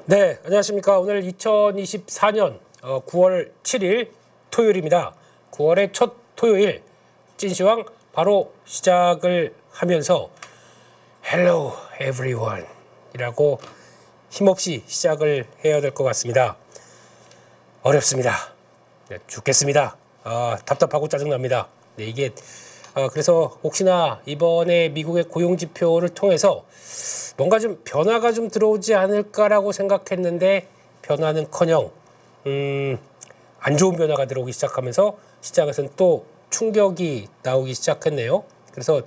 네, 안녕하십니까. 오늘 2024년 9월 7일 토요일입니다. 9월의 첫 토요일 찐시황 바로 시작을 하면서 Hello everyone 이라고 힘없이 시작을 해야 될 것 같습니다. 어렵습니다. 네, 죽겠습니다. 답답하고 짜증납니다. 네, 이게 그래서 혹시나 이번에 미국의 고용지표를 통해서 뭔가 좀 변화가 좀 들어오지 않을까라고 생각했는데 변화는커녕 안 좋은 변화가 들어오기 시작하면서 시장에서는 또 충격이 나오기 시작했네요. 그래서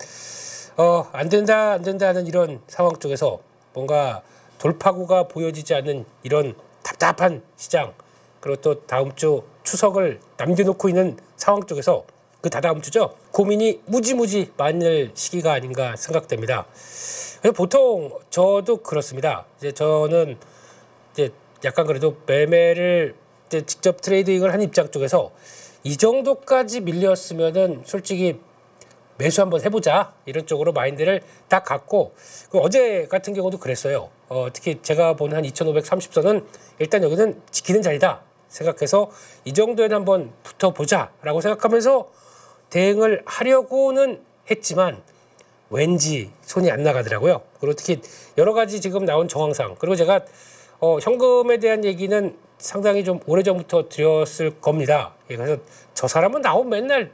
안 된다 하는 이런 상황 쪽에서 뭔가 돌파구가 보여지지 않는 이런 답답한 시장, 그리고 또 다음 주 추석을 남겨놓고 있는 상황 쪽에서 그 다다음 주죠. 고민이 무지무지 많을 시기가 아닌가 생각됩니다. 그래서 보통 저도 그렇습니다. 저는 약간 그래도 매매를 직접 트레이딩을 한 입장 쪽에서 이 정도까지 밀렸으면은 솔직히 매수 한번 해보자 이런 쪽으로 마인드를 딱 갖고, 어제 같은 경우도 그랬어요. 특히 제가 본 한 2530선은 일단 여기는 지키는 자리다 생각해서 이 정도에는 한번 붙어보자라고 생각하면서 대응을 하려고는 했지만 왠지 손이 안 나가더라고요. 그리고 특히 여러 가지 지금 나온 정황상, 그리고 제가 현금에 대한 얘기는 상당히 좀 오래전부터 드렸을 겁니다. 그래서 저 사람은 나오면 맨날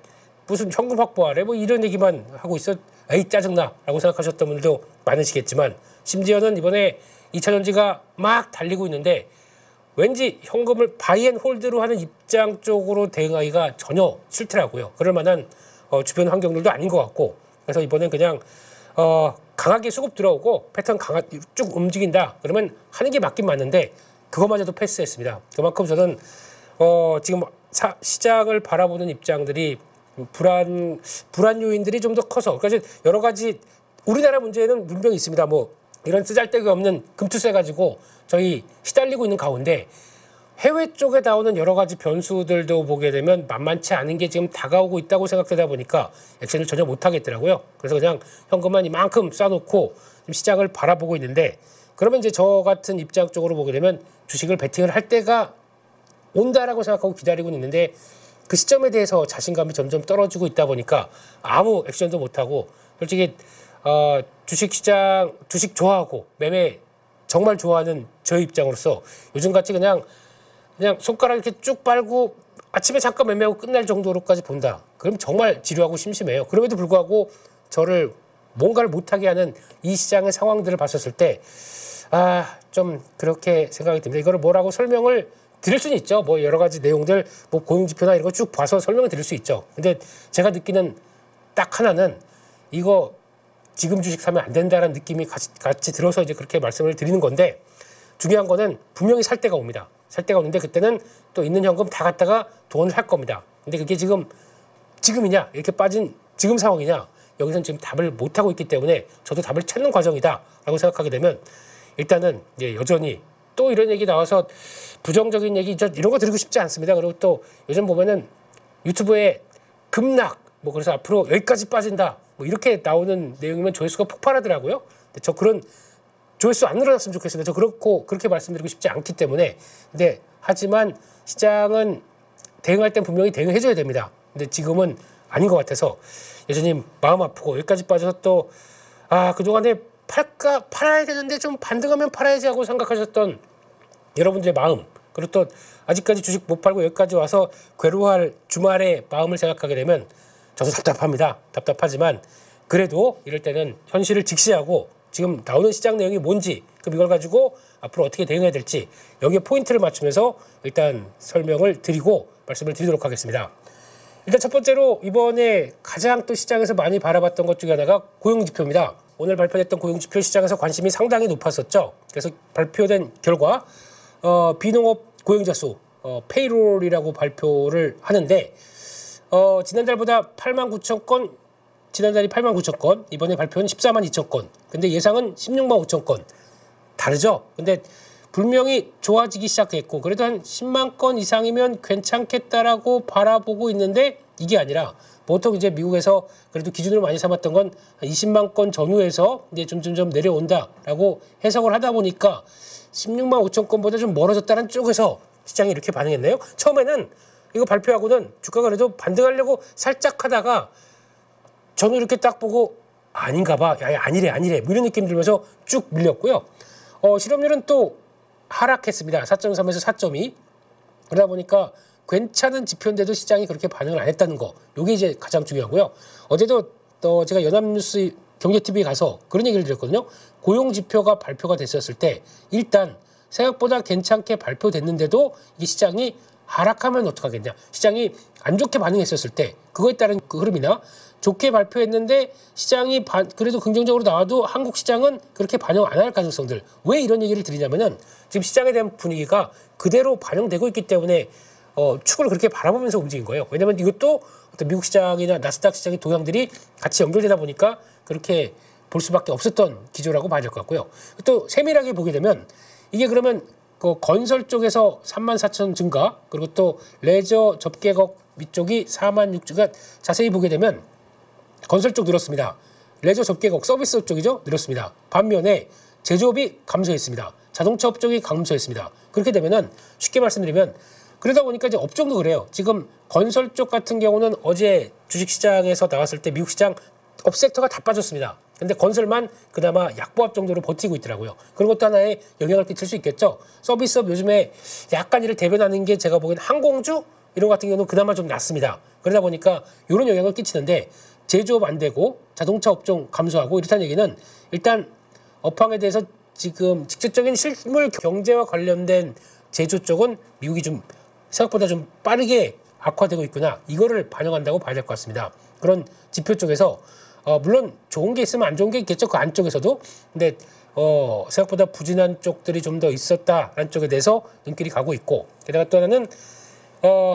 무슨 현금 확보하래 뭐 이런 얘기만 하고 있어, 에이 짜증나 라고 생각하셨던 분들도 많으시겠지만, 심지어는 이번에 2차전지가 막 달리고 있는데 왠지 현금을 바이앤홀드로 하는 입장 쪽으로 대응하기가 전혀 싫더라고요. 그럴 만한 주변 환경들도 아닌 것 같고, 그래서 이번엔 그냥 강하게 수급 들어오고 패턴 쭉 움직인다 그러면 하는 게 맞긴 맞는데 그것마저도 패스했습니다. 그만큼 저는 지금 시장을 바라보는 입장들이 불안 요인들이 좀 더 커서, 그러니까 여러 가지 우리나라 문제는 분명히 있습니다. 뭐 이런 쓰잘데기 없는 금투세 가지고 저희 시달리고 있는 가운데 해외 쪽에 나오는 여러 가지 변수들도 보게 되면 만만치 않은 게 지금 다가오고 있다고 생각되다 보니까 액션을 전혀 못 하겠더라고요. 그래서 그냥 현금만 이만큼 쏴놓고 시장을 바라보고 있는데, 그러면 이제 저 같은 입장 쪽으로 보게 되면 주식을 베팅을 할 때가 온다라고 생각하고 기다리고 있는데 그 시점에 대해서 자신감이 점점 떨어지고 있다 보니까 아무 액션도 못 하고, 솔직히 주식시장 주식 좋아하고 매매 정말 좋아하는 저의 입장으로서 요즘같이 그냥 손가락 이렇게 쭉 빨고 아침에 잠깐 매매하고 끝날 정도로까지 본다, 그럼 정말 지루하고 심심해요. 그럼에도 불구하고 저를 뭔가를 못하게 하는 이 시장의 상황들을 봤었을 때 좀 그렇게 생각이 듭니다. 이거를 뭐라고 설명을 드릴 수는 있죠. 뭐 여러 가지 내용들, 뭐 고용지표나 이런 거 쭉 봐서 설명을 드릴 수 있죠. 근데 제가 느끼는 딱 하나는, 이거 지금 주식 사면 안 된다라는 느낌이 같이 들어서 이제 그렇게 말씀을 드리는 건데, 중요한 거는 분명히 살 때가 옵니다. 살 때가 오는데 그때는 또 있는 현금 다 갖다가 돈을 할 겁니다. 근데 그게 지금이냐, 이렇게 빠진 지금 상황이냐, 여기서는 지금 답을 못 하고 있기 때문에 저도 답을 찾는 과정이다라고 생각하게 되면, 일단은 여전히 또 이런 얘기 나와서 부정적인 얘기 이런 거 드리고 싶지 않습니다. 그리고 또 요즘 보면은 유튜브에 급락 뭐 그래서 앞으로 여기까지 빠진다 뭐 이렇게 나오는 내용이면 조회수가 폭발하더라고요. 근데 저 그런 조회수 안 늘어났으면 좋겠습니다. 저 그렇게 말씀드리고 싶지 않기 때문에. 근데 하지만 시장은 대응할 땐 분명히 대응해줘야 됩니다. 근데 지금은 아닌 것 같아서 여전히 마음 아프고, 여기까지 빠져서 또 그동안에 팔아야 되는데 좀 반등하면 팔아야지 하고 생각하셨던 여러분들의 마음, 그리고 또 아직까지 주식 못 팔고 여기까지 와서 괴로워할 주말의 마음을 생각하게 되면 저도 답답합니다. 답답하지만 그래도 이럴 때는 현실을 직시하고 지금 나오는 시장 내용이 뭔지, 그럼 이걸 가지고 앞으로 어떻게 대응해야 될지 여기에 포인트를 맞추면서 일단 설명을 드리고 말씀을 드리도록 하겠습니다. 일단 첫 번째로 이번에 가장 또 시장에서 많이 바라봤던 것 중에 하나가 고용지표입니다. 오늘 발표됐던 고용지표 시장에서 관심이 상당히 높았었죠. 그래서 발표된 결과 비농업 고용자 수 페이롤이라고 발표를 하는데 지난달보다 89,000건, 지난달이 89,000건, 이번에 발표는 142,000건. 근데 예상은 162,500건. 다르죠? 근데 분명히 좋아지기 시작했고 그래도 한 10만 건 이상이면 괜찮겠다라고 바라보고 있는데 이게 아니라 보통 이제 미국에서 그래도 기준으로 많이 삼았던 건 20만 건 전후에서 이제 점점점 내려온다라고 해석을 하다 보니까 16만 5천 건보다 좀 멀어졌다는 쪽에서 시장이 이렇게 반응했네요. 처음에는 이거 발표하고는 주가가 그래도 반등하려고 살짝 하다가 저는 이렇게 딱 보고 아닌가 봐. 야, 아니래. 뭐 이런 느낌 들면서 쭉 밀렸고요. 실업률은 또 하락했습니다. 4.3에서 4.2. 그러다 보니까 괜찮은 지표인데도 시장이 그렇게 반응을 안 했다는 거. 이게 이제 가장 중요하고요. 어제도 제가 연합뉴스 경제TV에 가서 그런 얘기를 드렸거든요. 고용 지표가 발표가 됐었을 때 일단 생각보다 괜찮게 발표됐는데도 이 시장이 하락하면 어떡하겠냐. 시장이 안 좋게 반응했었을 때 그거에 따른 그 흐름이나 좋게 발표했는데 시장이 그래도 긍정적으로 나와도 한국 시장은 그렇게 반영 안 할 가능성들. 왜 이런 얘기를 드리냐면은 지금 시장에 대한 분위기가 그대로 반영되고 있기 때문에 축을 그렇게 바라보면서 움직인 거예요. 왜냐하면 이것도 어떤 미국 시장이나 나스닥 시장의 동향들이 같이 연결되다 보니까 그렇게 볼 수밖에 없었던 기조라고 봐야 될 것 같고요. 또 세밀하게 보게 되면 이게 그러면 그 건설 쪽에서 34,000 증가 그리고 또 레저 접객업 위쪽이 46,000. 자세히 보게 되면 건설 쪽 늘었습니다. 레저 접객업 서비스 쪽이죠. 늘었습니다. 반면에 제조업이 감소했습니다. 자동차 업종이 감소했습니다. 그렇게 되면은 쉽게 말씀드리면 그러다 보니까 이제 업종도 그래요. 지금 건설 쪽 같은 경우는 어제 주식시장에서 나왔을 때 미국 시장 업 섹터가 다 빠졌습니다. 근데 건설만 그나마 약보합 정도로 버티고 있더라고요. 그런 것도 하나의 영향을 끼칠 수 있겠죠. 서비스업 요즘에 약간 이를 대변하는 게 제가 보기엔 항공주 이런 같은 경우는 그나마 좀 낫습니다. 그러다 보니까 이런 영향을 끼치는데 제조업 안 되고 자동차 업종 감소하고 이렇다는 얘기는 일단 업황에 대해서 지금 직접적인 실물 경제와 관련된 제조 쪽은 미국이 좀 생각보다 좀 빠르게 악화되고 있구나. 이거를 반영한다고 봐야 될 것 같습니다. 그런 지표 쪽에서 물론 좋은 게 있으면 안 좋은 게 있겠죠. 그 안쪽에서도. 근데 생각보다 부진한 쪽들이 좀 더 있었다라는 쪽에 대해서 눈길이 가고 있고 게다가 또 하나는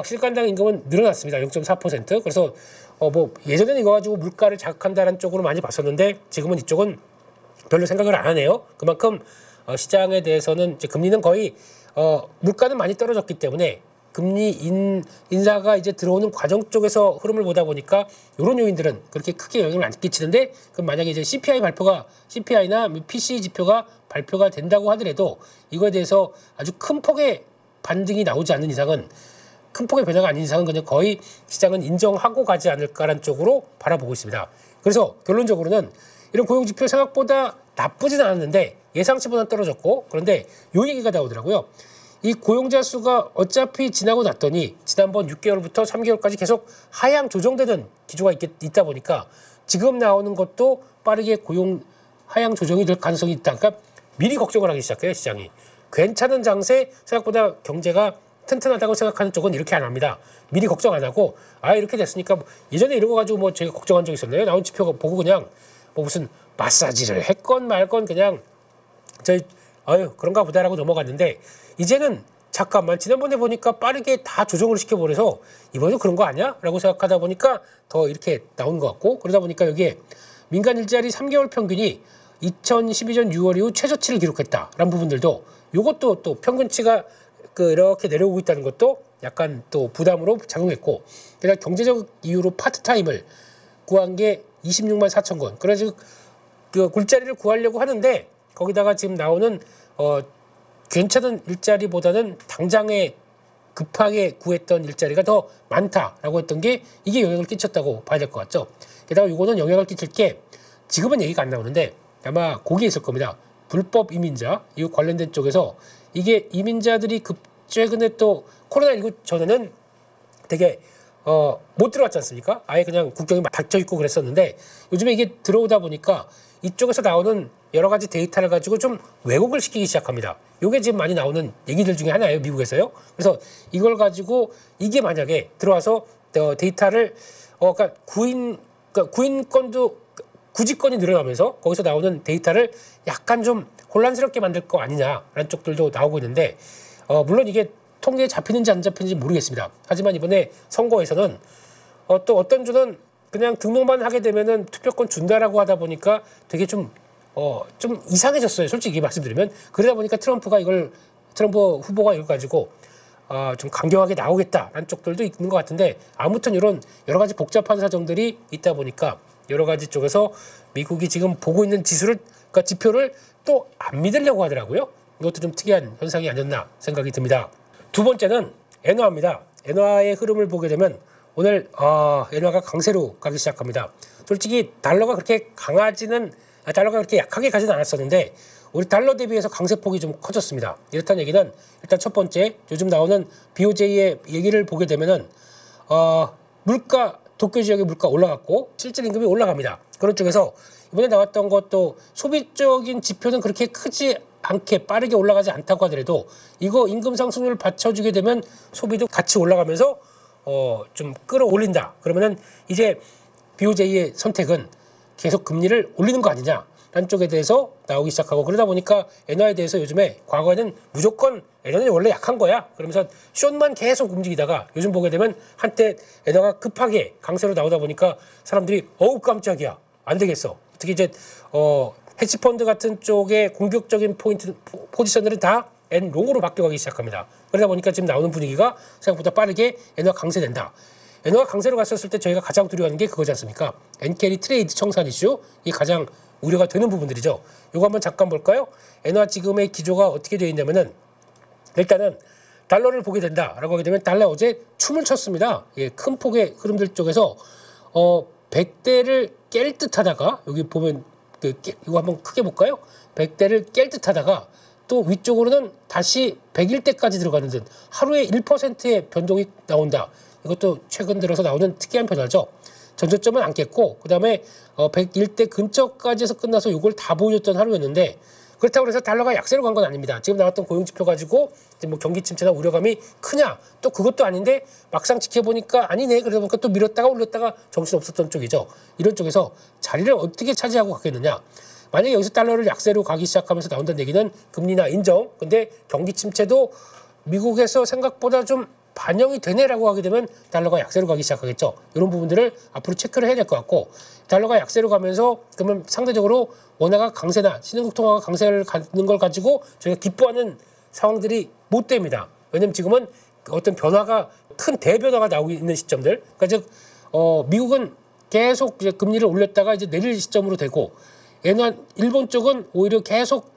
시간당 임금은 늘어났습니다. 0.4%. 그래서 뭐 예전에는 이거 가지고 물가를 자극한다는 쪽으로 많이 봤었는데 지금은 이쪽은 별로 생각을 안 하네요. 그만큼 시장에 대해서는 이제 금리는 거의 물가는 많이 떨어졌기 때문에 금리 인사가 이제 들어오는 과정 쪽에서 흐름을 보다 보니까 이런 요인들은 그렇게 크게 영향을 안 끼치는데 그럼 만약에 이제 CPI나 PCE 지표가 발표가 된다고 하더라도 이거에 대해서 아주 큰 폭의 반등이 나오지 않는 이상은 큰 폭의 변화가 아닌 이상은 그냥 거의 시장은 인정하고 가지 않을까라는 쪽으로 바라보고 있습니다. 그래서 결론적으로는 이런 고용지표 생각보다 나쁘진 않았는데 예상치보다 떨어졌고 그런데 요 얘기가 나오더라고요. 이 고용자 수가 어차피 지나고 났더니 지난번 6개월부터 3개월까지 계속 하향 조정되는 기조가 있다 보니까 지금 나오는 것도 빠르게 고용 하향 조정이 될 가능성이 있다. 그러니까 미리 걱정을 하기 시작해요. 시장이. 괜찮은 장세 생각보다 경제가 튼튼하다고 생각하는 쪽은 이렇게 안 합니다. 미리 걱정 안 하고 이렇게 됐으니까 예전에 이런 거 가지고 뭐 제가 걱정한 적 있었나요? 나온 지표 보고 그냥 뭐 무슨 마사지를 했건 말건 그냥 그런가 보다라고 넘어갔는데 이제는 잠깐만 지난번에 보니까 빠르게 다 조정을 시켜버려서 이번에도 그런 거 아니야? 라고 생각하다 보니까 더 이렇게 나온 것 같고 그러다 보니까 여기에 민간 일자리 3개월 평균이 2012년 6월 이후 최저치를 기록했다라는 부분들도 이것도 또 평균치가 이렇게 내려오고 있다는 것도 약간 또 부담으로 작용했고 게다가 경제적 이유로 파트타임을 구한 게 26만 4천 건. 그래서 그 굴자리를 구하려고 하는데 거기다가 지금 나오는 괜찮은 일자리보다는 당장에 급하게 구했던 일자리가 더 많다라고 했던 게 이게 영향을 끼쳤다고 봐야 될 것 같죠. 게다가 이거는 영향을 끼칠 게 지금은 얘기가 안 나오는데 아마 거기에 있을 겁니다. 불법 이민자 이 관련된 쪽에서 이게 이민자들이 최근에 또 코로나19 전에는 되게 못 들어왔지 않습니까? 아예 그냥 국경이 닫혀 있고 그랬었는데 요즘에 이게 들어오다 보니까 이쪽에서 나오는 여러 가지 데이터를 가지고 좀 왜곡을 시키기 시작합니다. 이게 지금 많이 나오는 얘기들 중에 하나예요. 미국에서요. 그래서 이걸 가지고 이게 만약에 들어와서 데이터를 그러니까 구인권도 구직권이 늘어나면서 거기서 나오는 데이터를 약간 좀 혼란스럽게 만들 거 아니냐라는 쪽들도 나오고 있는데 물론 이게 통계에 잡히는지 안 잡히는지 모르겠습니다. 하지만 이번에 선거에서는 또 어떤 주는 그냥 등록만 하게 되면은 투표권 준다라고 하다 보니까 되게 좀 좀 이상해졌어요. 솔직히 말씀드리면. 그러다 보니까 트럼프 후보가 이걸 가지고 좀 강경하게 나오겠다라는 쪽들도 있는 것 같은데, 아무튼 이런 여러 가지 복잡한 사정들이 있다 보니까 여러 가지 쪽에서 미국이 지금 보고 있는 그러니까 지표를 또 안 믿으려고 하더라고요. 이것도 좀 특이한 현상이 아니었나 생각이 듭니다. 두 번째는 엔화입니다. 엔화의 흐름을 보게 되면 오늘 엔화가 강세로 가기 시작합니다. 솔직히 달러가 그렇게 약하게 가지는 않았었는데 우리 달러 대비해서 강세폭이 좀 커졌습니다. 이렇다는 얘기는 일단 첫 번째, 요즘 나오는 BOJ의 얘기를 보게 되면은 도쿄 지역의 물가 올라갔고 실질 임금이 올라갑니다. 그런 쪽에서 이번에 나왔던 것도 소비적인 지표는 그렇게 크지 않게 빠르게 올라가지 않다고 하더라도 이거 임금 상승률을 받쳐주게 되면 소비도 같이 올라가면서 좀 끌어올린다. 그러면은 이제 BOJ의 선택은 계속 금리를 올리는 거 아니냐 라는 쪽에 대해서 나오기 시작하고, 그러다 보니까 엔화에 대해서 요즘에, 과거에는 무조건 엔화는 원래 약한 거야 그러면서 숏만 계속 움직이다가 요즘 보게 되면 한때 엔화가 급하게 강세로 나오다 보니까 사람들이 어우 깜짝이야, 안 되겠어. 특히 이제 헤지펀드 같은 쪽의 공격적인 포지션들은 다 엔롱으로 바뀌어가기 시작합니다. 그러다 보니까 지금 나오는 분위기가 생각보다 빠르게 엔화 강세된다. 엔화가 강세로 갔었을 때 저희가 가장 두려워하는 게 그거지 않습니까? 엔캐리 트레이드 청산 이슈, 이 가장 우려가 되는 부분들이죠. 이거 한번 잠깐 볼까요? 엔화 지금의 기조가 어떻게 되어 있냐면은, 일단은 달러를 보게 된다라고 하게 되면 달러 어제 춤을 췄습니다. 예, 큰 폭의 흐름들 쪽에서 100대를 깰 듯하다가, 여기 보면 이거 한번 크게 볼까요? 100대를 깰 듯하다가 또 위쪽으로는 다시 101대까지 들어가는 듯 하루에 1%의 변동이 나온다. 이것도 최근 들어서 나오는 특이한 변화죠. 전저점은 안 깼고 그 다음에 101대 근처까지 해서 끝나서 이걸 다 보여줬던 하루였는데, 그렇다고 해서 달러가 약세로 간 건 아닙니다. 지금 나왔던 고용지표 가지고 이제 뭐 경기 침체나 우려감이 크냐? 또 그것도 아닌데 막상 지켜보니까 아니네. 그러다 보니까 또 밀었다가 올렸다가 정신없었던 쪽이죠. 이런 쪽에서 자리를 어떻게 차지하고 가겠느냐? 만약에 여기서 달러를 약세로 가기 시작하면서 나온다는 얘기는 금리나 인정. 근데 경기 침체도 미국에서 생각보다 좀 반영이 되네라고 하게 되면 달러가 약세로 가기 시작하겠죠. 이런 부분들을 앞으로 체크를 해야 될 것 같고, 달러가 약세로 가면서 그러면 상대적으로 원화가 강세나 신흥국 통화가 강세를 가는 걸 가지고 저희가 기뻐하는 상황들이 못 됩니다. 왜냐면 지금은 어떤 변화가, 큰 대변화가 나오고 있는 시점들. 그러니까 즉 미국은 계속 이제 금리를 올렸다가 이제 내릴 시점으로 되고, 일본 쪽은 오히려 계속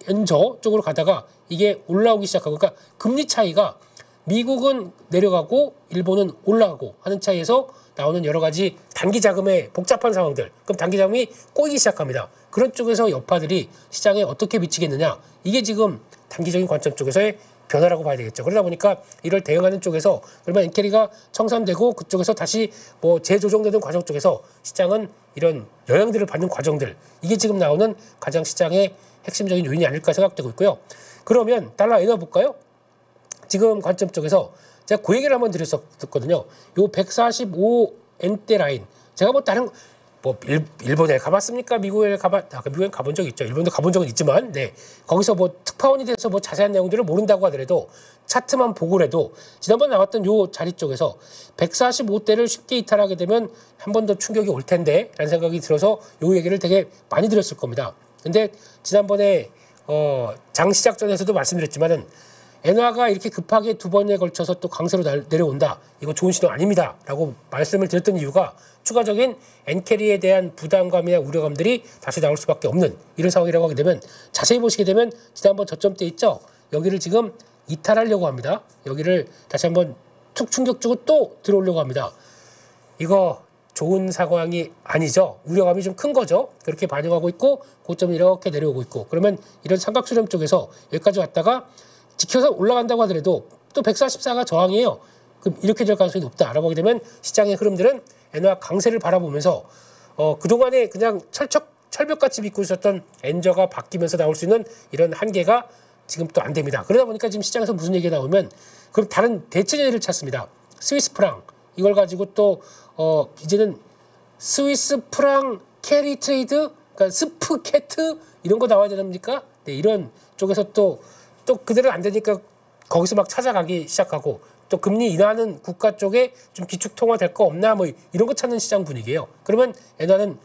엔저 쪽으로 가다가 이게 올라오기 시작하고, 그러니까 금리 차이가 미국은 내려가고 일본은 올라가고 하는 차이에서 나오는 여러 가지 단기 자금의 복잡한 상황들, 그럼 단기 자금이 꼬이기 시작합니다. 그런 쪽에서 여파들이 시장에 어떻게 미치겠느냐, 이게 지금 단기적인 관점 쪽에서의 변화라고 봐야 되겠죠. 그러다 보니까 이를 대응하는 쪽에서, 그러면 엔캐리가 청산되고 그쪽에서 다시 뭐 재조정되는 과정 쪽에서 시장은 이런 영향들을 받는 과정들, 이게 지금 나오는 가장 시장의 핵심적인 요인이 아닐까 생각되고 있고요. 그러면 달러 엔화 볼까요? 지금 관점 쪽에서 제가 그 얘기를 한번 드렸었거든요. 요 145엔대 라인, 제가 뭐 다른 일본에 가봤습니까? 미국에 가본 적 있죠. 일본도 가본 적은 있지만, 네, 거기서 뭐 특파원이 돼서 뭐 자세한 내용들을 모른다고 하더라도 차트만 보고라도 지난번 나왔던 요 자리 쪽에서 145대를 쉽게 이탈하게 되면 한 번 더 충격이 올 텐데 라는 생각이 들어서 요 얘기를 되게 많이 드렸을 겁니다. 근데 지난번에 장 시작 전에서도 말씀드렸지만은 엔화가 이렇게 급하게 두 번에 걸쳐서 또 강세로 내려온다, 이거 좋은 신호 아닙니다 라고 말씀을 드렸던 이유가, 추가적인 엔캐리에 대한 부담감이나 우려감들이 다시 나올 수밖에 없는 이런 상황이라고 하게 되면, 자세히 보시게 되면 지난번 저점대 있죠, 여기를 지금 이탈하려고 합니다. 여기를 다시 한번 툭 충격 주고 또 들어오려고 합니다. 이거 좋은 상황이 아니죠. 우려감이 좀 큰 거죠. 그렇게 반영하고 있고 고점이 이렇게 내려오고 있고, 그러면 이런 삼각수렴 쪽에서 여기까지 왔다가 지켜서 올라간다고 하더라도 또 144가 저항이에요. 그럼 이렇게 될 가능성이 높다라고 하게 되면 시장의 흐름들은 엔화 강세를 바라보면서 그동안에 그냥 철벽같이 믿고 있었던 엔저가 바뀌면서 나올 수 있는 이런 한계가 지금 또 안 됩니다. 그러다 보니까 지금 시장에서 무슨 얘기가 나오면 그럼 다른 대체제를 찾습니다. 스위스 프랑, 이걸 가지고 또 이제는 스위스 프랑 캐리 트레이드, 그러니까 스프캐트 이런 거 나와야 됩니까? 네, 이런 쪽에서 또 그대로 안 되니까 거기서 막 찾아가기 시작하고, 또 금리 인하하는 국가 쪽에 좀 기축 통화될 거 없나 뭐 이런 거 찾는 시장 분위기예요. 그러면 엔화는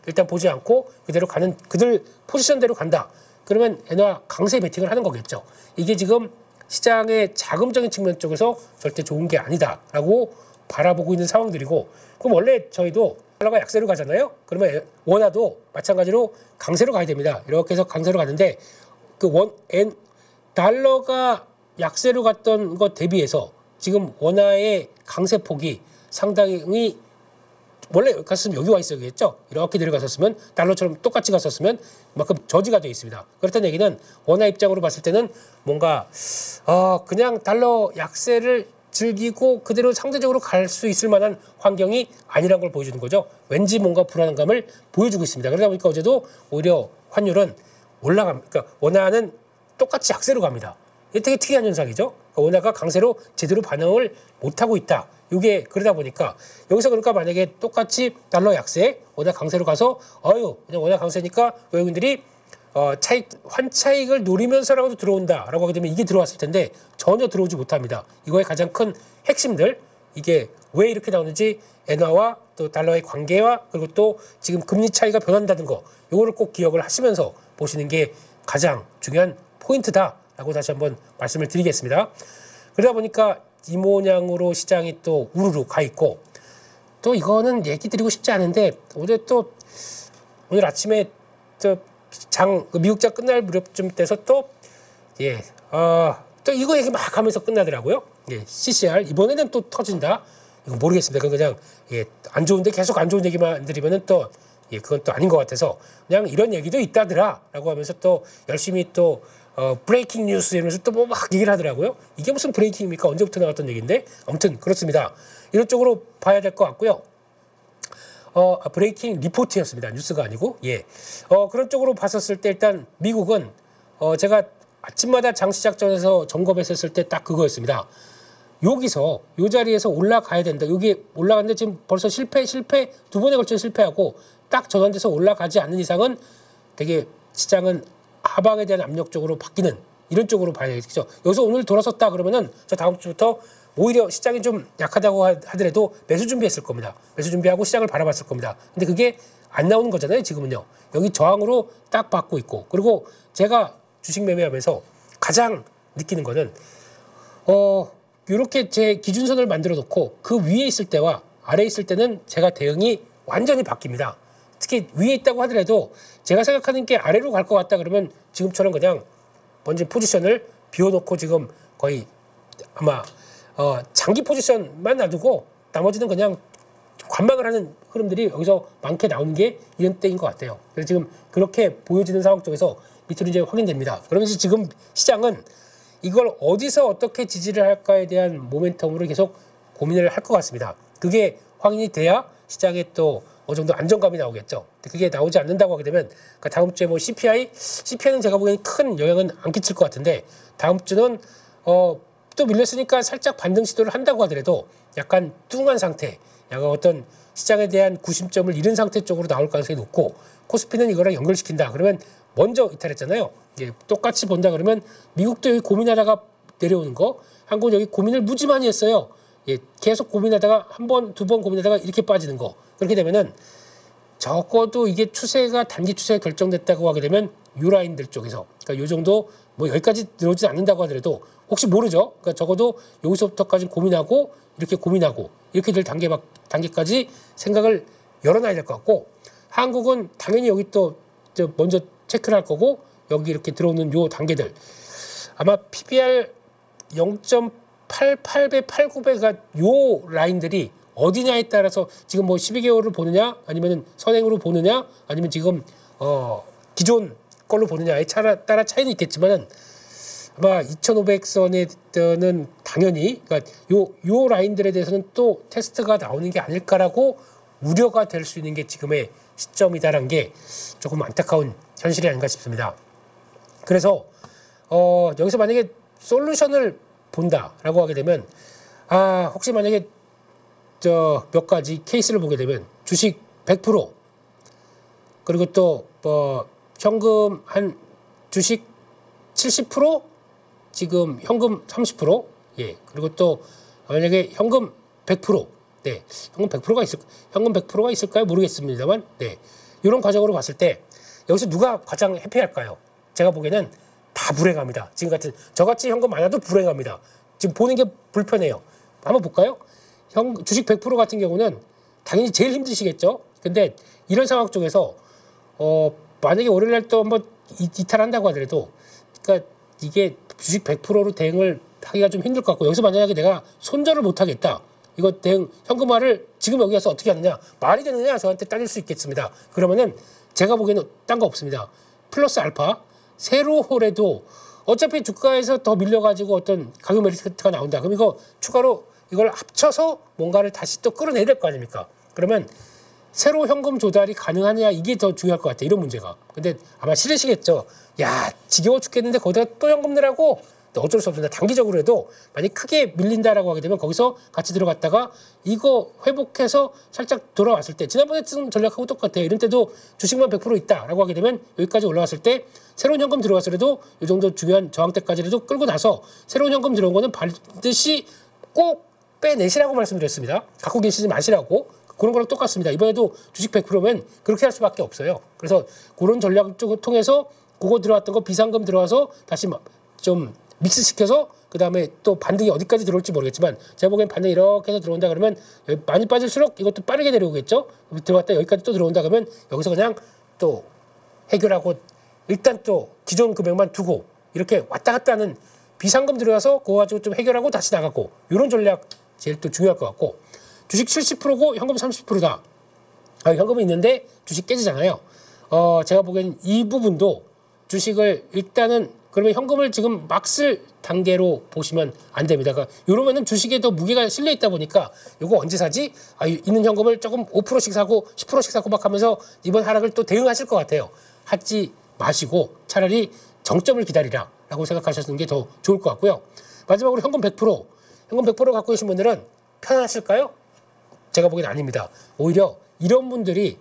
일단 보지 않고 그대로 가는 그들 포지션대로 간다. 그러면 엔화 강세 베팅을 하는 거겠죠. 이게 지금 시장의 자금적인 측면 쪽에서 절대 좋은 게 아니다라고 바라보고 있는 상황들이고, 그럼 원래 저희도 달러가 약세로 가잖아요. 그러면 원화도 마찬가지로 강세로 가야 됩니다. 이렇게 해서 강세로 가는데 달러가 약세로 갔던 것 대비해서 지금 원화의 강세 폭이 상당히 원래 갔으면 여기 와 있어야겠죠. 이렇게 내려갔었으면 달러처럼 똑같이 갔었으면 그만큼 저지가 되어 있습니다. 그렇다는 얘기는 원화 입장으로 봤을 때는 뭔가 그냥 달러 약세를 즐기고 그대로 상대적으로 갈 수 있을 만한 환경이 아니란 걸 보여주는 거죠. 왠지 뭔가 불안감을 보여주고 있습니다. 그러다 보니까 어제도 오히려 환율은 올라갑니다. 그러니까 원화는 똑같이 약세로 갑니다. 이게 되게 특이한 현상이죠. 그러니까 원화가 강세로 제대로 반응을 못하고 있다. 이게 그러다 보니까 여기서 그러니까 만약에 똑같이 달러 약세, 원화 강세로 가서 그냥 원화 강세니까 외국인들이 환차익을 노리면서라도 들어온다라고 하게 되면 이게 들어왔을 텐데 전혀 들어오지 못합니다. 이거의 가장 큰 핵심들, 이게 왜 이렇게 나오는지 엔화와 또 달러의 관계와 그리고 또 지금 금리 차이가 변한다는 거, 이거를 꼭 기억을 하시면서 보시는 게 가장 중요한 포인트다라고 다시 한번 말씀을 드리겠습니다. 그러다 보니까 이 모양으로 시장이 또 우르르 가 있고, 또 이거는 얘기 드리고 싶지 않은데 오늘 아침에 미국장 끝날 무렵쯤 돼서 또 이거 얘기 막 하면서 끝나더라고요. CCR 이번에는 또 터진다. 이거 모르겠습니다. 그냥 안 좋은데 계속 안 좋은 얘기만 드리면은 또 그건 또 아닌 것 같아서 그냥 이런 얘기도 있다더라라고 하면서 또 열심히 또 브레이킹 뉴스 이러면서 또 뭐 막 얘기를 하더라고요. 이게 무슨 브레이킹입니까? 언제부터 나왔던 얘기인데 아무튼 그렇습니다. 이런 쪽으로 봐야 될 것 같고요. 브레이킹 리포트였습니다. 뉴스가 아니고. 그런 쪽으로 봤었을 때 일단 미국은 제가 아침마다 장 시작 전에서 점검했었을 때 딱 그거였습니다. 여기서 이 자리에서 올라가야 된다. 여기 올라갔는데 지금 벌써 실패 두 번에 걸쳐 실패하고 딱 전환돼서 올라가지 않는 이상은 되게 시장은 하방에 대한 압력 쪽으로 바뀌는 이런 쪽으로 봐야 되겠죠. 여기서 오늘 돌아섰다 그러면은 저 다음 주부터 오히려 시장이 좀 약하다고 하더라도 매수 준비했을 겁니다. 매수 준비하고 시장을 바라봤을 겁니다. 근데 그게 안 나오는 거잖아요. 지금은요. 여기 저항으로 딱 받고 있고, 그리고 제가 주식 매매하면서 가장 느끼는 거는 이렇게 제 기준선을 만들어 놓고 그 위에 있을 때와 아래에 있을 때는 제가 대응이 완전히 바뀝니다. 특히 위에 있다고 하더라도 제가 생각하는 게 아래로 갈 것 같다 그러면 지금처럼 그냥 먼저 포지션을 비워놓고 지금 거의 아마 장기 포지션만 놔두고 나머지는 그냥 관망을 하는 흐름들이 여기서 많게 나오는 게 이런 때인 것 같아요. 그래서 지금 그렇게 보여지는 상황 쪽에서 밑으로 이제 확인됩니다. 그러면서 지금 시장은 이걸 어디서 어떻게 지지를 할까에 대한 모멘텀으로 계속 고민을 할 것 같습니다. 그게 확인이 돼야 시장에 또 어느 정도 안정감이 나오겠죠. 그게 나오지 않는다고 하게 되면 그러니까 다음 주에 뭐 CPI는 제가 보기에는 큰 영향은 안 끼칠 것 같은데 다음 주는 또 밀렸으니까 살짝 반등 시도를 한다고 하더라도 약간 뚱한 상태, 약간 어떤 시장에 대한 구심점을 잃은 상태 쪽으로 나올 가능성이 높고, 코스피는 이거랑 연결시킨다 그러면 먼저 이탈했잖아요. 똑같이 본다 그러면 미국도 여기 고민하다가 내려오는 거, 한국은 여기 고민을 무지 많이 했어요. 계속 고민하다가 한 번, 두 번 고민하다가 이렇게 빠지는 거. 그렇게 되면은 적어도 이게 추세가 단기 추세가 결정됐다고 하게 되면 요 라인들 쪽에서, 그러니까 요 정도 뭐 여기까지 들어오지 않는다고 하더라도 혹시 모르죠. 그러니까 적어도 여기서부터까지 고민하고 이렇게 될 단계까지 생각을 열어놔야 될 것 같고, 한국은 당연히 여기 또 먼저 체크를 할 거고, 여기 이렇게 들어오는 요 단계들 아마 PBR 0.88배, 89배가 요 라인들이 어디냐에 따라서 지금 뭐 12개월을 보느냐 아니면 선행으로 보느냐 아니면 지금 기존 걸로 보느냐에 따라 차이는 있겠지만은 아마 2,500선에는 당연히 그러니까 요 라인들에 대해서는 또 테스트가 나오는 게 아닐까라고 우려가 될 수 있는 게 지금의 시점이다라는 게 조금 안타까운 현실이 아닌가 싶습니다. 그래서 여기서 만약에 솔루션을 본다라고 하게 되면 혹시 만약에 몇 가지 케이스를 보게 되면 주식 100% 그리고 또 현금 한 주식 70% 지금 현금 30% 그리고 또 만약에 현금 100%, 네, 현금 100%가 있을까요? 모르겠습니다만, 네, 이런 과정으로 봤을 때 여기서 누가 가장 해피할까요? 제가 보기에는 다 불행합니다. 지금 같은 저같이 현금 많아도 불행합니다. 지금 보는 게 불편해요. 한번 볼까요? 주식 100% 같은 경우는 당연히 제일 힘드시겠죠. 근데 이런 상황 쪽에서 만약에 월요일날 또 한번 이탈한다고 하더라도, 그러니까 이게 주식 100%로 대응을 하기가 좀 힘들 것 같고, 여기서 만약에 내가 손절을 못 하겠다, 이거 대응 현금화를 지금 여기 가서 어떻게 하느냐, 말이 되느냐 저한테 따질 수 있겠습니다. 그러면은 제가 보기에는 딴 거 없습니다. 플러스 알파 세로홀에도 어차피 주가에서 더 밀려가지고 어떤 가격 메리트가 나온다. 그럼 이거 추가로 이걸 합쳐서 뭔가를 다시 또 끌어내야 될 거 아닙니까? 그러면 새로 현금 조달이 가능하냐, 이게 더 중요할 것 같아, 이런 문제가. 근데 아마 싫으시겠죠. 야, 지겨워 죽겠는데 거기다가 또 현금 내라고. 어쩔 수 없습니다. 단기적으로 해도 만약 크게 밀린다라고 하게 되면 거기서 같이 들어갔다가 이거 회복해서 살짝 돌아왔을 때, 지난번에 쓴 전략하고 똑같아요. 이런 때도 주식만 100% 있다라고 하게 되면 여기까지 올라왔을 때 새로운 현금 들어왔으라도 이 정도 중요한 저항대까지라도 끌고 나서 새로운 현금 들어온 거는 반드시 꼭 빼내시라고 말씀드렸습니다. 갖고 계시지 마시라고. 그런 거랑 똑같습니다. 이번에도 주식 100%면 그렇게 할 수밖에 없어요. 그래서 그런 전략 쪽을 통해서 그거 들어왔던 거 비상금 들어와서 다시 좀 믹스시켜서 그 다음에 또 반등이 어디까지 들어올지 모르겠지만 제가 보기엔 반등이 이렇게 해서 들어온다 그러면 많이 빠질수록 이것도 빠르게 내려오겠죠. 들어갔다 여기까지 또 들어온다 그러면 여기서 그냥 또 해결하고 일단 또 기존 금액만 두고 이렇게 왔다 갔다 하는, 비상금 들어와서 그거 가지고 좀 해결하고 다시 나가고, 이런 전략 제일 또 중요할 것 같고, 주식 70%고 현금 30%다. 현금이 있는데 주식 깨지잖아요. 제가 보기엔 이 부분도 주식을 일단은, 그러면 현금을 지금 막 쓸 단계로 보시면 안 됩니다. 그러니까 이러면은 주식에 더 무게가 실려 있다 보니까 이거 언제 사지? 있는 현금을 조금 5%씩 사고 10%씩 사고 막 하면서 이번 하락을 또 대응하실 것 같아요. 하지 마시고 차라리 정점을 기다리라 라고 생각하시는 게 더 좋을 것 같고요. 마지막으로 현금 100%. 현금 100% 갖고 계신 분들은 편하실까요? 제가 보기엔 아닙니다. 오히려 이런 분들이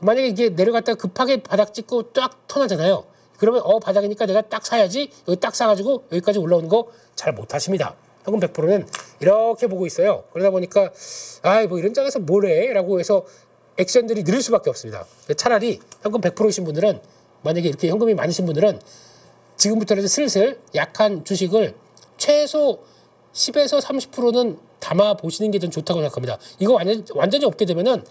만약에 이게 내려갔다가 급하게 바닥 찍고 딱 턴하잖아요. 그러면 바닥이니까 내가 딱 사야지, 여기 딱 사가지고 여기까지 올라오는 거 잘 못하십니다. 현금 100%는 이렇게 보고 있어요. 그러다 보니까 뭐 이런 장에서 뭐래? 라고 해서 액션들이 느릴 수밖에 없습니다. 차라리 현금 100%이신 분들은, 만약에 이렇게 현금이 많으신 분들은 지금부터라도 슬슬 약한 주식을 최소 10에서 30%는 담아 보시는 게 좀 좋다고 생각합니다. 이거 완전히 없게 되면은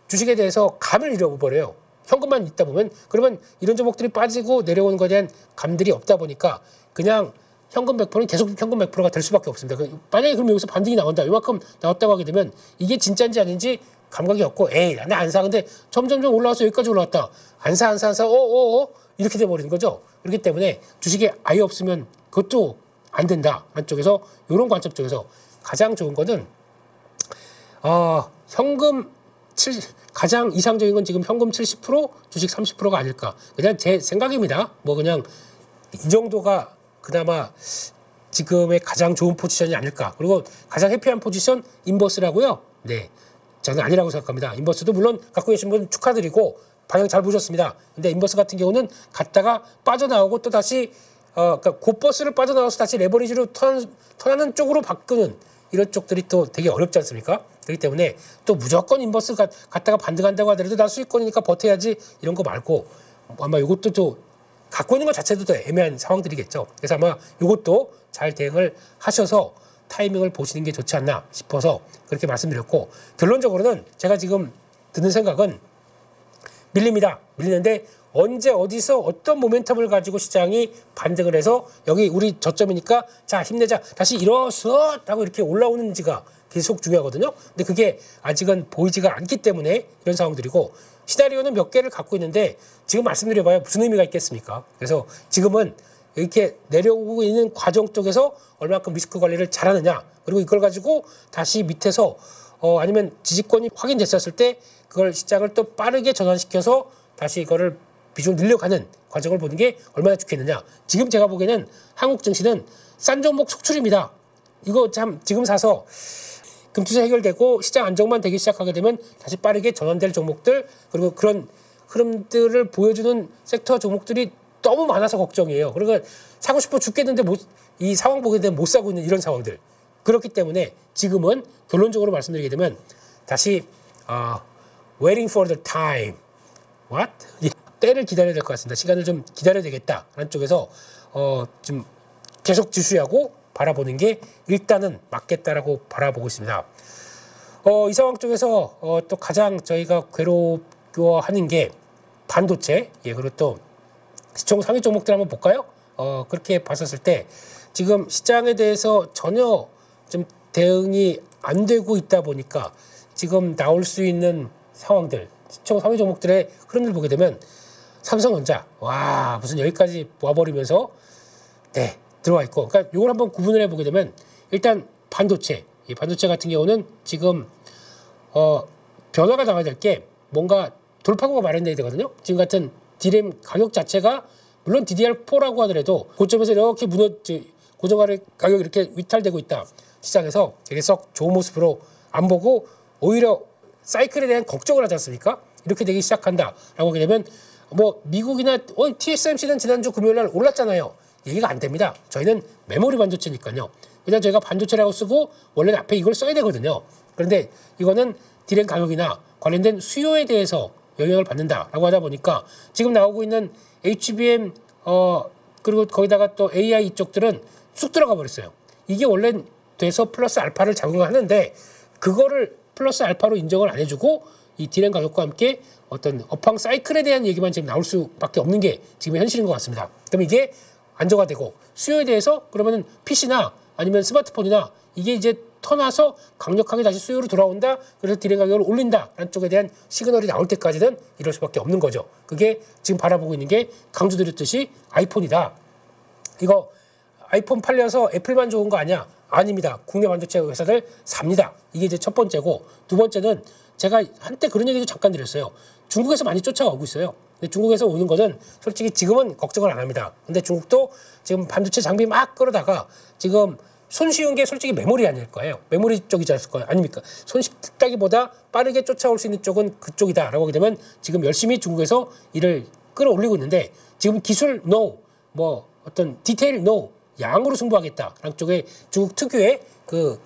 주식에 대해서 감을 잃어버려요. 현금만 있다 보면. 그러면 이런 종목들이 빠지고 내려오는 것에 대한 감들이 없다 보니까 그냥 현금 100%는 계속 현금 100%가 될 수밖에 없습니다. 만약에 그럼 여기서 반등이 나온다, 이만큼 나왔다고 하게 되면 이게 진짜인지 아닌지 감각이 없고, 나 안 사. 근데 점점점 올라와서 여기까지 올라왔다. 안 사. 이렇게 돼버리는 거죠. 그렇기 때문에 주식이 아예 없으면 그것도 안 된다. 한쪽에서, 이런 관점 쪽에서 가장 좋은 거는 현금 가장 이상적인 건 지금 현금 70%, 주식 30%가 아닐까. 그냥 제 생각입니다. 뭐 그냥 이 정도가 그나마 지금의 가장 좋은 포지션이 아닐까. 그리고 가장 해피한 포지션 인버스라고요. 네, 저는 아니라고 생각합니다. 인버스도 물론 갖고 계신 분 축하드리고 방향 잘 보셨습니다. 근데 인버스 같은 경우는 갔다가 빠져나오고 또 다시 그러니까 곧버스를 빠져나와서 다시 레버리지로 턴하는 쪽으로 바꾸는 이런 쪽들이 또 되게 어렵지 않습니까? 그렇기 때문에 또 무조건 인버스 갔다가 반등한다고 하더라도 나 수익권이니까 버텨야지, 이런 거 말고 아마 이것도 또 갖고 있는 것 자체도 더 애매한 상황들이겠죠. 그래서 아마 이것도 잘 대응을 하셔서 타이밍을 보시는 게 좋지 않나 싶어서 그렇게 말씀드렸고, 결론적으로는 제가 지금 드는 생각은 밀립니다. 밀리는데 언제 어디서 어떤 모멘텀을 가지고 시장이 반등을 해서 여기 우리 저점이니까 자 힘내자 다시 일어서 하고 이렇게 올라오는지가 계속 중요하거든요. 근데 그게 아직은 보이지가 않기 때문에 이런 상황들이고, 시나리오는 몇 개를 갖고 있는데 지금 말씀드려봐야 무슨 의미가 있겠습니까? 그래서 지금은 이렇게 내려오고 있는 과정 쪽에서 얼마큼 리스크 관리를 잘하느냐, 그리고 이걸 가지고 다시 밑에서 아니면 지지권이 확인됐었을 때 그걸 시장을 또 빠르게 전환시켜서 다시 이거를 비중 늘려가는 과정을 보는 게 얼마나 좋겠느냐. 지금 제가 보기에는 한국 증시는 싼 종목 속출입니다. 이거 참 지금 사서 금투자 해결되고 시장 안정만 되기 시작하게 되면 다시 빠르게 전환될 종목들, 그리고 그런 흐름들을 보여주는 섹터 종목들이 너무 많아서 걱정이에요. 그러니까 사고 싶어 죽겠는데 이 상황 보게 되면 못 사고 있는 이런 상황들. 그렇기 때문에 지금은 결론적으로 말씀드리게 되면 다시 waiting for the time. What? 때를 기다려야 될 것 같습니다. 시간을 좀 기다려야 되겠다라는 쪽에서 좀 계속 지수하고 바라보는 게 일단은 맞겠다라고 바라보고 있습니다. 이 상황 쪽에서 또 가장 저희가 괴로워하는 게 반도체, 그리고 또 시총 상위 종목들 한번 볼까요? 그렇게 봤었을 때 지금 시장에 대해서 전혀 좀 대응이 안 되고 있다 보니까 지금 나올 수 있는 상황들, 시총 상위 종목들의 흐름을 보게 되면 삼성전자, 와 무슨 여기까지 와버리면서 들어와 있고, 그러니까 이걸 한번 구분을 해보게 되면 일단 반도체, 이 반도체 같은 경우는 지금 변화가 나와야 될 게 뭔가 돌파구가 마련돼야 되거든요. 지금 같은 D램 가격 자체가 물론 DDR4라고 하더라도 고점에서 이렇게 고정가격 가격이 이렇게 위탈되고 있다. 시장에서 되게 썩 좋은 모습으로 안 보고 오히려 사이클에 대한 걱정을 하지 않습니까? 이렇게 되기 시작한다라고 하게 되면 뭐 미국이나 TSMC는 지난주 금요일날 올랐잖아요. 얘기가 안 됩니다. 저희는 메모리 반도체니까요. 일단 저희가 반도체라고 쓰고 원래는 앞에 이걸 써야 되거든요. 그런데 이거는 D램 가격이나 관련된 수요에 대해서 영향을 받는다라고 하다 보니까 지금 나오고 있는 HBM 그리고 거기다가 또 AI 이쪽들은 쑥 들어가 버렸어요. 이게 원래 돼서 플러스 알파를 작용하는데 그거를 플러스 알파로 인정을 안 해주고 이 D램 가격과 함께 어떤 업황 사이클에 대한 얘기만 지금 나올 수밖에 없는 게 지금의 현실인 것 같습니다. 그럼 이게 안정화되고 수요에 대해서 그러면은 PC나 아니면 스마트폰이나 이게 이제 터나서 강력하게 다시 수요로 돌아온다. 그래서 D램 가격을 올린다라는 쪽에 대한 시그널이 나올 때까지는 이럴 수밖에 없는 거죠. 그게 지금 바라보고 있는 게 강조드렸듯이 아이폰이다. 이거 아이폰 팔려서 애플만 좋은 거 아니야? 아닙니다. 국내 반도체 회사들 삽니다. 이게 이제 첫 번째고, 두 번째는 제가 한때 그런 얘기도 잠깐 드렸어요. 중국에서 많이 쫓아오고 있어요. 근데 중국에서 오는 거는 솔직히 지금은 걱정을 안 합니다. 근데 중국도 지금 반도체 장비 막 끌어다가 지금 손쉬운 게 솔직히 메모리 아닐 거예요. 메모리 쪽이지 않을 거예요. 아닙니까? 손쉽다기보다 빠르게 쫓아올 수 있는 쪽은 그쪽이다라고 하게 되면 지금 열심히 중국에서 일을 끌어올리고 있는데 지금 기술 NO, 뭐 어떤 디테일 NO, 양으로 승부하겠다라는 쪽에 중국 특유의 그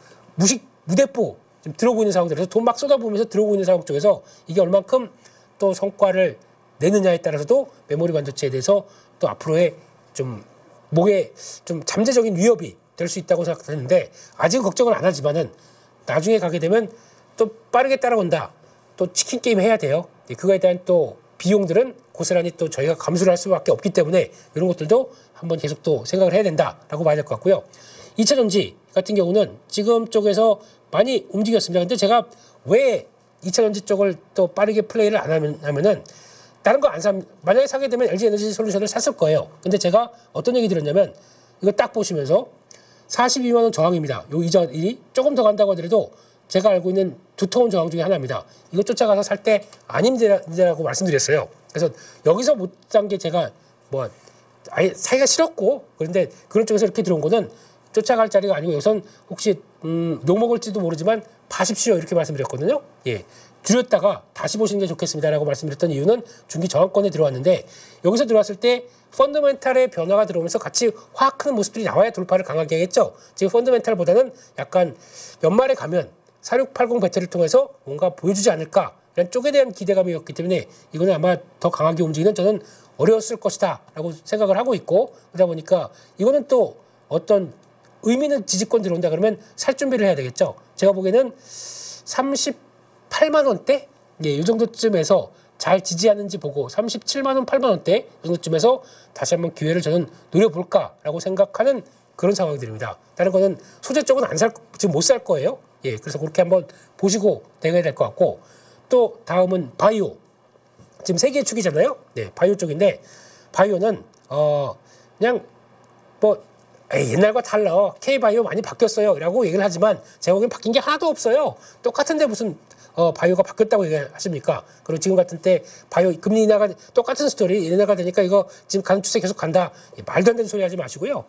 무대포 지금 들어오고 있는 상황들에서 돈 막 쏟아부으면서 들어오고 있는 상황 쪽에서 이게 얼만큼 또 성과를 내느냐에 따라서도 메모리 반도체에 대해서 또 앞으로의 좀 목에 좀 잠재적인 위협이 될 수 있다고 생각하는데 아직은 걱정을 안 하지만은 나중에 가게 되면 또 빠르게 따라온다. 또 치킨 게임 해야 돼요. 그거에 대한 또 비용들은 고스란히 또 저희가 감수를 할 수밖에 없기 때문에 이런 것들도 한번 계속 또 생각을 해야 된다라고 봐야 될 것 같고요. 2차 전지 같은 경우는 지금 쪽에서 많이 움직였습니다. 근데 제가 왜 2차 전지 쪽을 또 빠르게 플레이를 안 하면은 다른 거 안 만약에 사게 되면 LG 에너지 솔루션을 샀을 거예요. 근데 제가 어떤 얘기 들었냐면 이거 딱 보시면서 42만 원 저항입니다. 요 이전이 조금 더 간다고 하더라도 제가 알고 있는 두터운 저항 중에 하나입니다. 이거 쫓아가서 살 때 아닙니다라고 말씀드렸어요. 그래서 여기서 못 산 게 제가 뭐 아예 사기가 싫었고, 그런데 그런 쪽에서 이렇게 들어온 거는 쫓아갈 자리가 아니고 여기선 혹시 욕먹을지도 모르지만 파십시오 이렇게 말씀드렸거든요. 줄였다가 다시 보시는 게 좋겠습니다라고 말씀드렸던 이유는 중기 저항권에 들어왔는데 여기서 들어왔을 때 펀더멘탈의 변화가 들어오면서 같이 확 크는 모습들이 나와야 돌파를 강하게 하겠죠. 지금 펀더멘탈보다는 약간 연말에 가면 4680 배틀을 통해서 뭔가 보여주지 않을까 이런 쪽에 대한 기대감이었기 때문에 이거는 아마 더 강하게 움직이는 저는 어려웠을 것이다 라고 생각을 하고 있고, 그러다 보니까 이거는 또 어떤 의미는 지지권 들어온다 그러면 살 준비를 해야 되겠죠. 제가 보기에는 38만 원대? 이 정도쯤에서 잘 지지하는지 보고 37만 원, 8만 원대 정도쯤에서 다시 한번 기회를 저는 노려볼까라고 생각하는 그런 상황들입니다. 다른 거는 소재 쪽은 지금 못 살 거예요. 그래서 그렇게 한번 보시고 대응해야 될 것 같고, 또 다음은 바이오. 지금 세 개의 축이잖아요. 바이오 쪽인데 바이오는 그냥 뭐 옛날과 달라. K바이오 많이 바뀌었어요. 라고 얘기를 하지만 제가 보기엔 바뀐 게 하나도 없어요. 똑같은데 무슨 바이오가 바뀌었다고 얘기하십니까? 그리고 지금 같은 때 바이오 금리 인하가 똑같은 스토리 인하가 되니까 이거 지금 가는 추세 계속 간다. 말도 안 되는 소리 하지 마시고요.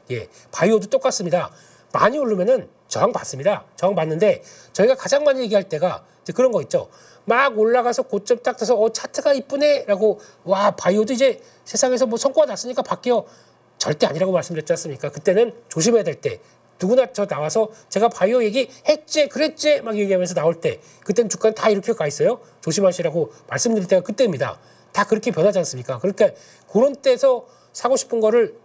바이오도 똑같습니다. 많이 오르면은 저항 받습니다. 저항 받는데 저희가 가장 많이 얘기할 때가 이제 그런 거 있죠. 막 올라가서 고점 딱 떠서 차트가 이쁘네 라고 와 바이오도 이제 세상에서 뭐 성과가 났으니까 바뀌어. 절대 아니라고 말씀드렸지 않습니까? 그때는 조심해야 될 때 누구나 저 나와서 제가 바이오 얘기 했지 그랬지 막 얘기하면서 나올 때 그때는 주가는 다 이렇게 가 있어요. 조심하시라고 말씀드릴 때가 그때입니다. 다 그렇게 변하지 않습니까? 그러니까 그런 때에서 사고 싶은 거를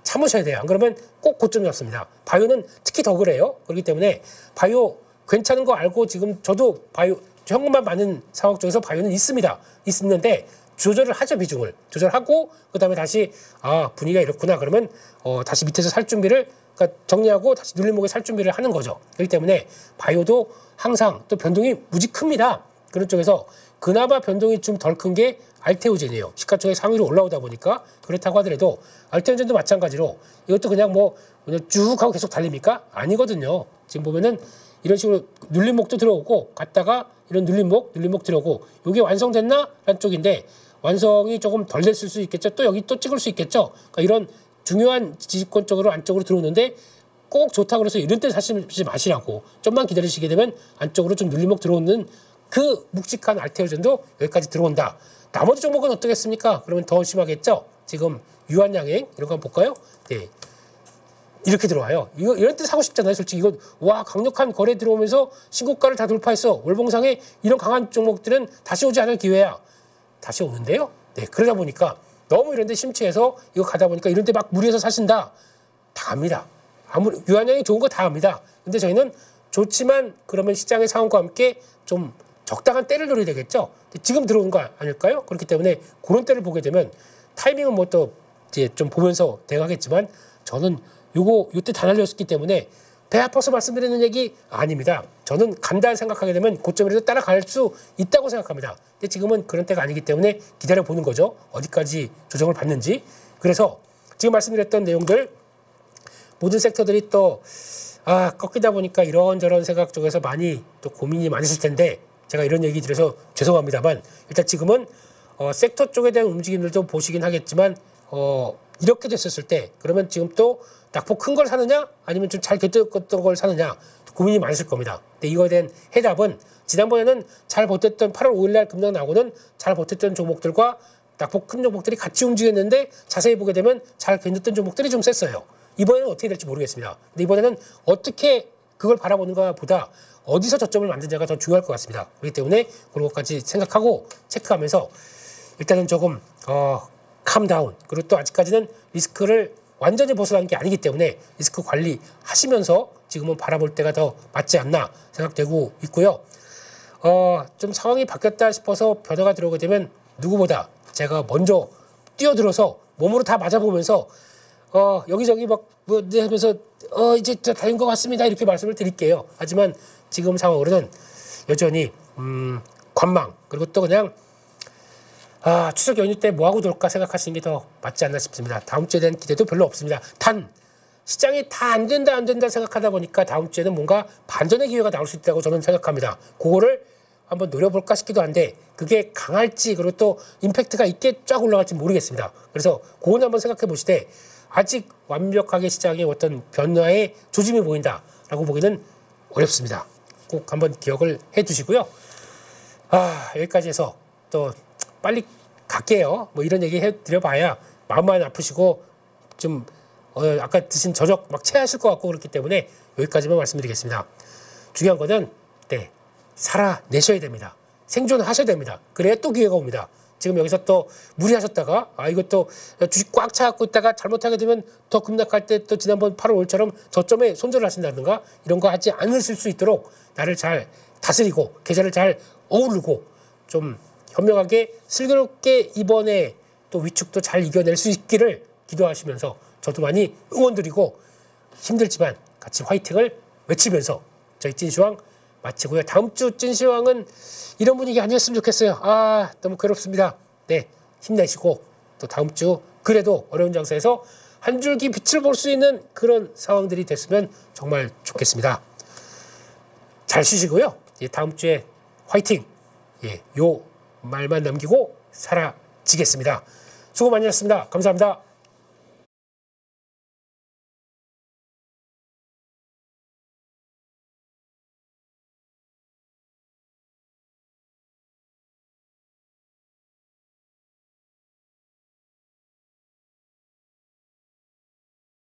참으셔야 돼요. 안 그러면 꼭 고점 잡습니다. 바이오는 특히 더 그래요. 그렇기 때문에 바이오 괜찮은 거 알고 지금 저도 바이오 현금만 많은 상황 쪽에서 바이오는 있는데 조절을 하죠. 비중을 조절하고 그다음에 다시 분위기가 이렇구나 그러면 다시 밑에서 살 준비를 그러니까 정리하고 다시 눌림목에 살 준비를 하는 거죠. 그렇기 때문에 바이오도 항상 또 변동이 무지 큽니다. 그런 쪽에서 그나마 변동이 좀 덜 큰 게 알테오젠이에요. 시가총액 상위로 올라오다 보니까 그렇다고 하더라도 알테오젠도 마찬가지로 이것도 그냥 그냥 쭉 하고 계속 달립니까? 아니거든요. 지금 보면은 이런 식으로 눌림목도 들어오고 갔다가 이런 눌림목 들어오고 이게 완성됐나? 라는 쪽인데 완성이 조금 덜 됐을 수 있겠죠. 또 여기 또 찍을 수 있겠죠. 그러니까 이런 중요한 지지권 쪽으로 안쪽으로 들어오는데 꼭 좋다고 그래서 이런 때 사시지 마시라고 좀만 기다리시게 되면 안쪽으로 좀 눌림목 들어오는 그 묵직한 알테오젠도 여기까지 들어온다. 나머지 종목은 어떻겠습니까? 그러면 더 심하겠죠. 지금 유한양행 이런 거 한번 볼까요? 네. 이렇게 들어와요. 이런 때 사고 싶잖아요. 솔직히 이거 강력한 거래 들어오면서 신고가를 다 돌파했어. 월봉상에 이런 강한 종목들은 다시 오지 않을 기회야. 다시 오는데요. 네, 그러다 보니까 너무 이런 데 심취해서 이거 가다 보니까 이런 데 막 무리해서 사신다. 다 합니다. 유한양이 좋은 거 다 합니다. 근데 저희는 좋지만 그러면 시장의 상황과 함께 좀 적당한 때를 노려야 되겠죠. 지금 들어오는 거 아닐까요? 그렇기 때문에 그런 때를 보게 되면 타이밍은 또 이제 좀 보면서 대응하겠지만 저는 요때 다 날렸기 때문에 배 아파서 말씀드리는 얘기 아닙니다. 저는 간다 생각하게 되면 고점이라도 따라갈 수 있다고 생각합니다. 근데 지금은 그런 때가 아니기 때문에 기다려보는 거죠. 어디까지 조정을 받는지. 그래서 지금 말씀드렸던 내용들 모든 섹터들이 또 꺾이다 보니까 이런저런 생각 쪽에서 많이 또 고민이 많으실 텐데 제가 이런 얘기 드려서 죄송합니다만 일단 지금은 섹터 쪽에 대한 움직임들도 보시긴 하겠지만 이렇게 됐었을 때 그러면 지금 또 낙폭 큰 걸 사느냐 아니면 좀 잘 됐던 걸 사느냐 고민이 많으실 겁니다. 근데 이거에 대한 해답은 지난번에는 잘 버텼던 8월 5일날 급락 나고는 잘 버텼던 종목들과 낙폭 큰 종목들이 같이 움직였는데 자세히 보게 되면 잘 견뎠던 종목들이 좀 셌어요. 이번에는 어떻게 될지 모르겠습니다. 근데 이번에는 어떻게 그걸 바라보는가 보다 어디서 저점을 만드냐가 더 중요할 것 같습니다. 그렇기 때문에 그런 것까지 생각하고 체크하면서 일단은 조금 캄다운 그리고 또 아직까지는 리스크를 완전히 벗어난 게 아니기 때문에 리스크 관리하시면서 지금은 바라볼 때가 더 맞지 않나 생각되고 있고요. 좀 상황이 바뀌었다 싶어서 변화가 들어오게 되면 누구보다 제가 먼저 뛰어들어서 몸으로 다 맞아보면서 여기저기 하면서 이제 다른 것 같습니다 이렇게 말씀을 드릴게요. 하지만 지금 상황으로는 여전히 관망 그리고 또 그냥 추석 연휴 때 뭐하고 놀까 생각하시는 게 더 맞지 않나 싶습니다. 다음 주에 대한 기대도 별로 없습니다. 단 시장이 다 안 된다 생각하다 보니까 다음 주에는 뭔가 반전의 기회가 나올 수 있다고 저는 생각합니다. 그거를 한번 노려볼까 싶기도 한데 그게 강할지 그리고 또 임팩트가 있게 쫙 올라갈지 모르겠습니다. 그래서 그건 한번 생각해 보시되 아직 완벽하게 시장에 어떤 변화의 조짐이 보인다라고 보기는 어렵습니다. 꼭 한번 기억을 해두시고요. 여기까지 해서 또 빨리 갈게요. 이런 얘기 해드려봐야 마음만 아프시고 좀 아까 드신 저녁 막 체하실 것 같고 그렇기 때문에 여기까지만 말씀드리겠습니다. 중요한 거는 살아내셔야 됩니다. 생존하셔야 됩니다. 그래야 또 기회가 옵니다. 지금 여기서 또 무리하셨다가 이것도 주식 꽉 차갖고 있다가 잘못하게 되면 더 급락할 때 또 지난번 8월 5일처럼 저점에 손절을 하신다든가 이런 거 하지 않으실 수 있도록 나를 잘 다스리고 계좌를 잘 어우르고 좀 현명하게 슬기롭게 이번에 또 위축도 잘 이겨낼 수 있기를 기도하시면서 저도 많이 응원드리고 힘들지만 같이 화이팅을 외치면서 저희 찐시황 마치고요. 다음 주 찐시황은 이런 분위기 아니었으면 좋겠어요. 너무 괴롭습니다. 네, 힘내시고 또 다음 주 그래도 어려운 장사에서 한 줄기 빛을 볼 수 있는 그런 상황들이 됐으면 정말 좋겠습니다. 잘 쉬시고요. 다음 주에 화이팅! 요 말만 남기고 사라지겠습니다. 수고 많이 하셨습니다. 감사합니다.